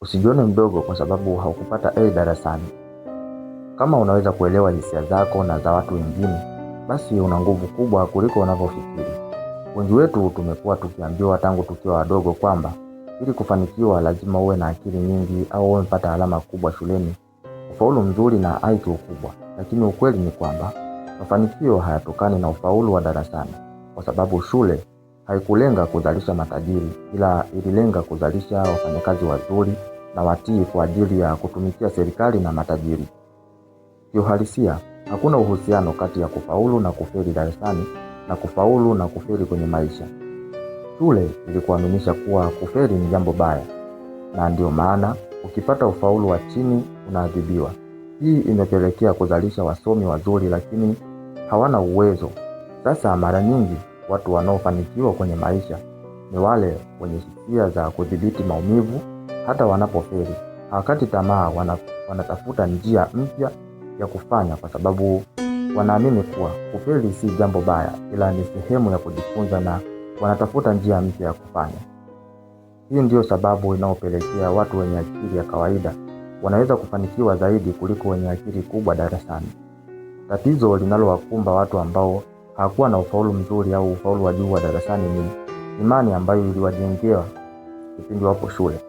Usijione mdogo kwa sababu haukupata A darasani. Kama unaweza kuelewa hisia zako na za watu wengine, basi una nguvu kubwa kuliko unavyofikiri. Wengi wetu tumekuwa tukiambiwa tangu tukiwa wadogo kwamba ili kufanikiwa lazima uwe na akili nyingi au umepata alama kubwa shuleni, ufaulu mzuri na IQ kubwa. Lakini ukweli ni kwamba mafanikio hayatokani na ufaulu wa darasani, kwa sababu shule haikulenga kuzalisha matajiri, ila ililenga kuzalisha wafanyakazi wazuri na watii kwa ajili ya kutumikia serikali na matajiri. Kiuhalisia, hakuna uhusiano kati ya kufaulu na kufeli darasani na kufaulu na kufeli kwenye maisha. Shule ilikuaminisha kuwa kufeli ni jambo baya, na ndio maana ukipata ufaulu wa chini unaadhibiwa. Hii imepelekea kuzalisha wasomi wazuri lakini hawana uwezo. Sasa mara nyingi watu wanaofanikiwa kwenye maisha ni wale wenye hisia za kudhibiti maumivu. Hata wanapofeli hawakati tamaa, wanatafuta njia mpya ya kufanya, kwa sababu wanaamini kuwa kufeli si jambo baya, ila ni sehemu ya kujifunza, na wanatafuta njia mpya ya kufanya. Hii ndio sababu inaopelekea watu wenye akili ya kawaida wanaweza kufanikiwa zaidi kuliko wenye akili kubwa darasani. Tatizo linalowakumba watu ambao hawakuwa na ufaulu mzuri au ufaulu wa juu wa darasani ni imani ambayo iliwajengewa kipindi wapo shule,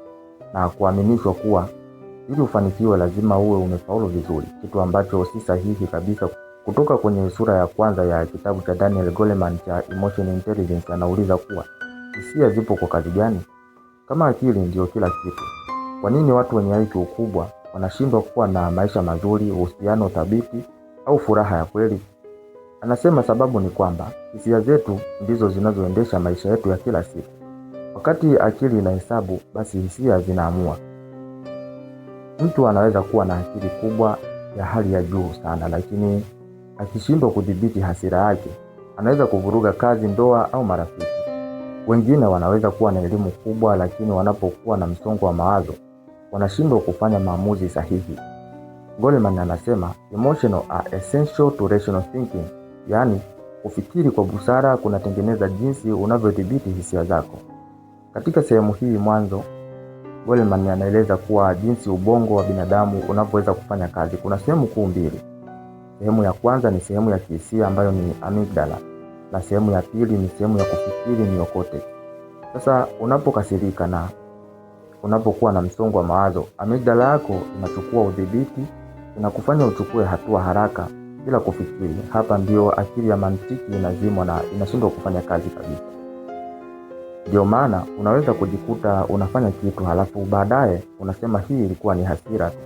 na kuaminishwa kuwa ili ufanikiwe lazima uwe umefaulu vizuri, kitu ambacho si sahihi kabisa. Kutoka kwenye sura ya kwanza ya kitabu cha Daniel Goleman cha Emotional Intelligence, anauliza kuwa hisia zipo kwa kazi gani? Kama akili ndio kila kitu, kwa nini watu wenye IQ kubwa wanashindwa kuwa na maisha mazuri, uhusiano thabiti au furaha ya kweli? Anasema sababu ni kwamba hisia zetu ndizo zinazoendesha maisha yetu ya kila siku. Wakati akili inahesabu, basi hisia zinaamua. Mtu anaweza kuwa na akili kubwa ya hali ya juu sana, lakini akishindwa kudhibiti hasira yake, anaweza kuvuruga kazi, ndoa au marafiki. Wengine wanaweza kuwa na elimu kubwa, lakini wanapokuwa na msongo wa mawazo, wanashindwa kufanya maamuzi sahihi. Goleman anasema emotional are essential to rational thinking, yaani kufikiri kwa busara kunatengeneza jinsi unavyodhibiti hisia zako. Katika sehemu hii mwanzo, Goleman anaeleza kuwa jinsi ubongo wa binadamu unavyoweza kufanya kazi. Kuna sehemu kuu mbili. Sehemu ya kwanza ni sehemu ya kihisia ambayo ni amygdala, na sehemu ya pili ni sehemu ya kufikiri, ni cortex. Sasa unapokasirika na unapokuwa na msongo wa mawazo, amygdala yako inachukua udhibiti, inakufanya uchukue hatua haraka bila kufikiri. Hapa ndio akili ya mantiki inazimwa na inashindwa kufanya kazi kabisa. Ndio maana unaweza kujikuta unafanya kitu halafu baadaye unasema hii ilikuwa ni hasira tu.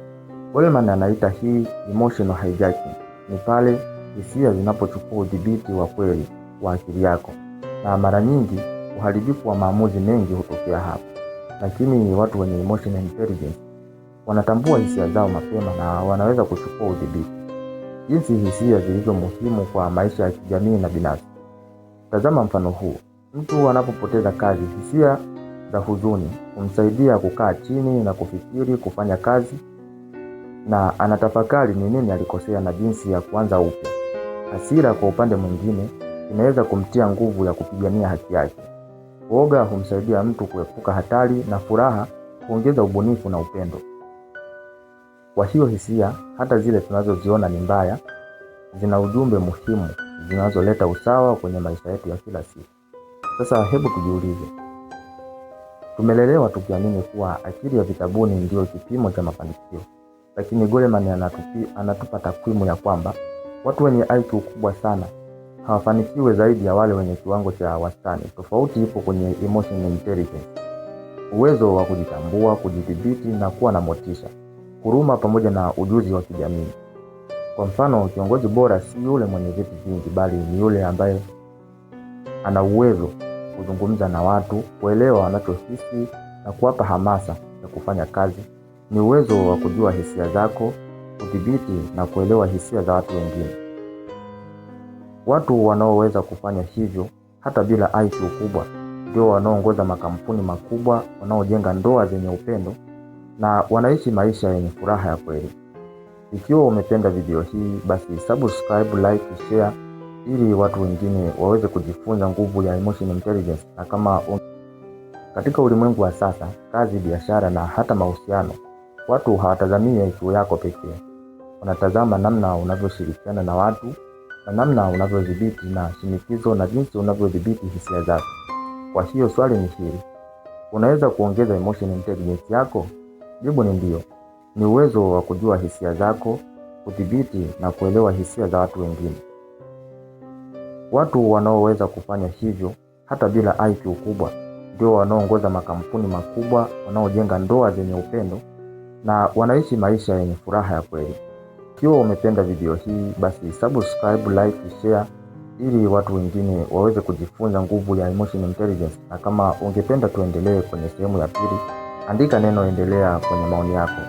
Goleman anaita hii emotional hijacking. Ni pale hisia zinapochukua udhibiti wa kweli wa akili yako, na mara nyingi uharibifu wa maamuzi mengi hutokea hapa. Lakini watu wenye emotional intelligence wanatambua hisia zao mapema na wanaweza kuchukua udhibiti. Jinsi hisia zilivyo muhimu kwa maisha ya kijamii na binafsi. Tazama mfano huu. Mtu anapopoteza kazi, hisia za huzuni humsaidia kukaa chini na kufikiri, kufanya kazi, na anatafakari ni nini alikosea na jinsi ya kuanza upya. Hasira kwa upande mwingine inaweza kumtia nguvu ya kupigania haki yake. Uoga humsaidia mtu kuepuka hatari, na furaha huongeza ubunifu na upendo. Kwa hiyo hisia, hata zile tunazoziona ni mbaya, zina ujumbe muhimu zinazoleta usawa kwenye maisha yetu ya kila siku. Sasa hebu tujiulize, tumelelewa tukiamini kuwa akili ya vitabuni ndio kipimo cha mafanikio. Lakini Goleman anatupa takwimu ya kwamba watu wenye IQ kubwa sana hawafanikiwi zaidi ya wale wenye kiwango cha wastani. Tofauti ipo kwenye emotional intelligence, uwezo wa kujitambua, kujidhibiti na kuwa na motisha, huruma pamoja na ujuzi wa kijamii. Kwa mfano, kiongozi bora si yule mwenye vitu vingi, bali ni yule ambaye ana uwezo kuzungumza na watu, kuelewa wanachohisi na kuwapa hamasa ya kufanya kazi. Ni uwezo wa kujua hisia zako, kudhibiti na kuelewa hisia za watu wengine. Watu wanaoweza kufanya hivyo hata bila IQ kubwa ndio wanaoongoza makampuni makubwa, wanaojenga ndoa zenye upendo, na wanaishi maisha yenye furaha ya kweli. Ikiwa umependa video hii, basi subscribe, like, share ili watu wengine waweze kujifunza nguvu ya emotional intelligence. Na kama Katika ulimwengu wa sasa, kazi, biashara na hata mahusiano, watu hawatazamii IQ yako pekee. Wanatazama namna unavyoshirikiana na watu, na namna unavyodhibiti na shinikizo, na jinsi unavyodhibiti hisia zako. Kwa hiyo swali ni hili: unaweza kuongeza emotional intelligence yako? Jibu ni ndio. Ni uwezo wa kujua hisia zako, kudhibiti na kuelewa hisia za watu wengine. Watu wanaoweza kufanya hivyo hata bila IQ kubwa ndio wanaoongoza makampuni makubwa, wanaojenga ndoa zenye upendo na wanaishi maisha yenye furaha ya kweli. Ikiwa umependa video hii, basi subscribe, like, share ili watu wengine waweze kujifunza nguvu ya emotional intelligence. Na kama ungependa tuendelee kwenye sehemu ya pili, andika neno endelea kwenye maoni yako.